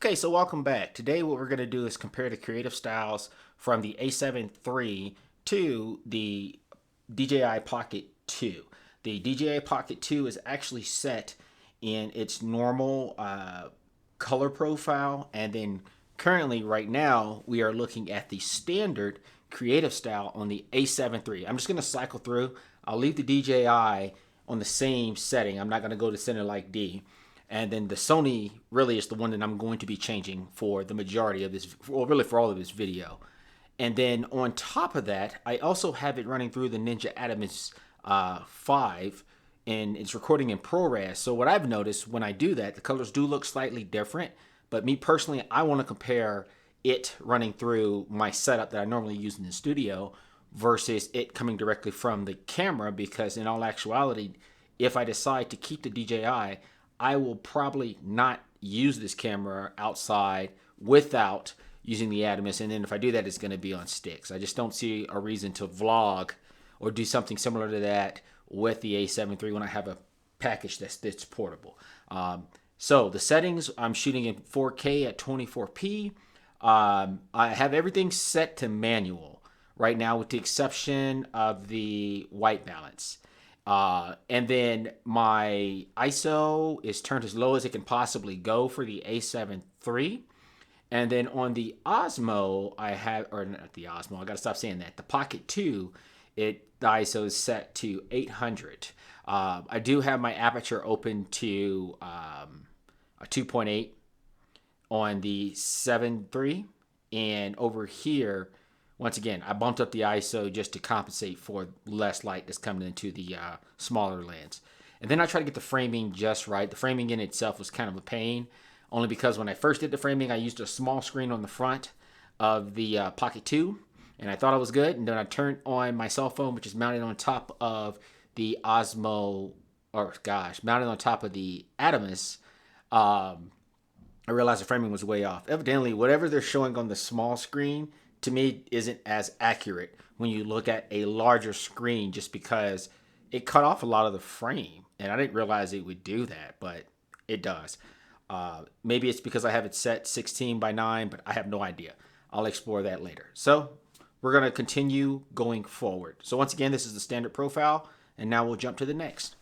Okay, so welcome back. Today what we're going to do is compare the creative styles from the A7 III to the DJI Pocket 2. The DJI Pocket 2 is actually set in its normal color profile, and then currently right now we are looking at the standard creative style on the A7 III. I'm just going to cycle through. I'll leave the DJI on the same setting. I'm not going to go to center like D. And then the Sony really is the one that I'm going to be changing for the majority of this, well, really for all of this video. And then on top of that, I also have it running through the Ninja Atomos V, and it's recording in ProRes. So what I've noticed when I do that, the colors do look slightly different. But me personally, I want to compare it running through my setup that I normally use in the studio versus it coming directly from the camera, because in all actuality, if I decide to keep the DJI, I will probably not use this camera outside without using the Atomos, and then if I do that, it's going to be on sticks. I just don't see a reason to vlog or do something similar to that with the A7 III when I have a package that's portable. So the settings, I'm shooting in 4K at 24p. I have everything set to manual right now with the exception of the white balance. And then my ISO is turned as low as it can possibly go for the A7 III. And then on the Osmo, I have, or not the Osmo, I gotta stop saying that. The Pocket 2, the ISO is set to 800. I do have my aperture open to a 2.8 on the 7 III. And over here, once again, I bumped up the ISO just to compensate for less light that's coming into the smaller lens. And then I try to get the framing just right. The framing in itself was kind of a pain, only because when I first did the framing, I used a small screen on the front of the Pocket 2, and I thought it was good. And then I turned on my cell phone, which is mounted on top of the Osmo, mounted on top of the Atomos. I realized the framing was way off. Evidently, whatever they're showing on the small screen, to me, isn't as accurate when you look at a larger screen, just because it cut off a lot of the frame. And I didn't realize it would do that, but it does. Maybe it's because I have it set 16:9, but I have no idea. I'll explore that later. So we're going to continue going forward. So once again, this is the standard profile, and now we'll jump to the next.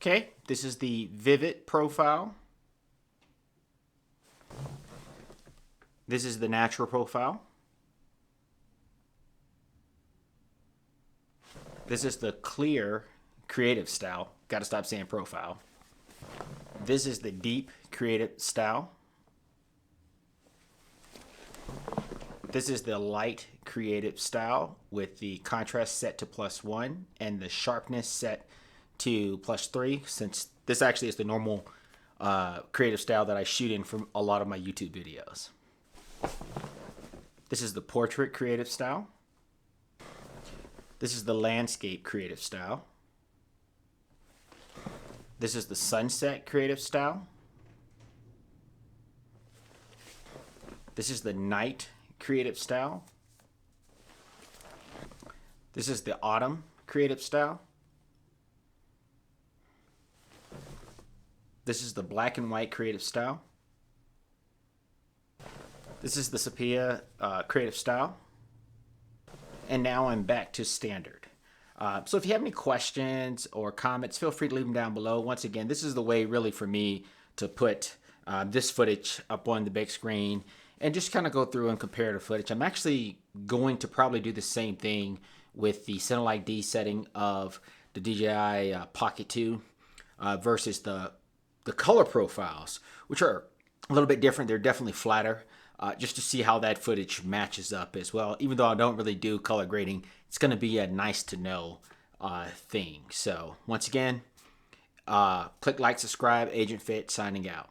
Okay, this is the Vivid profile. This is the natural profile. This is the clear creative style. Got to stop saying profile. This is the deep creative style. This is the light creative style with the contrast set to +1 and the sharpness set to +3, since this actually is the normal creative style that I shoot in from a lot of my YouTube videos. This is the portrait creative style. This is the landscape creative style. This is the sunset creative style. This is the night creative style. This is the autumn creative style. This is the black and white creative style. This is the sepia creative style. And now I'm back to standard. So if you have any questions or comments, feel free to leave them down below. Once again, this is the way really for me to put this footage up on the big screen and just kind of go through and compare the footage. I'm actually going to probably do the same thing with the center like D setting of the DJI Pocket 2 versus the color profiles, which are a little bit different. They're definitely flatter. Just to see how that footage matches up as well. Even though I don't really do color grading, it's going to be a nice to know thing. So once again, click like, subscribe, Agent Fit signing out.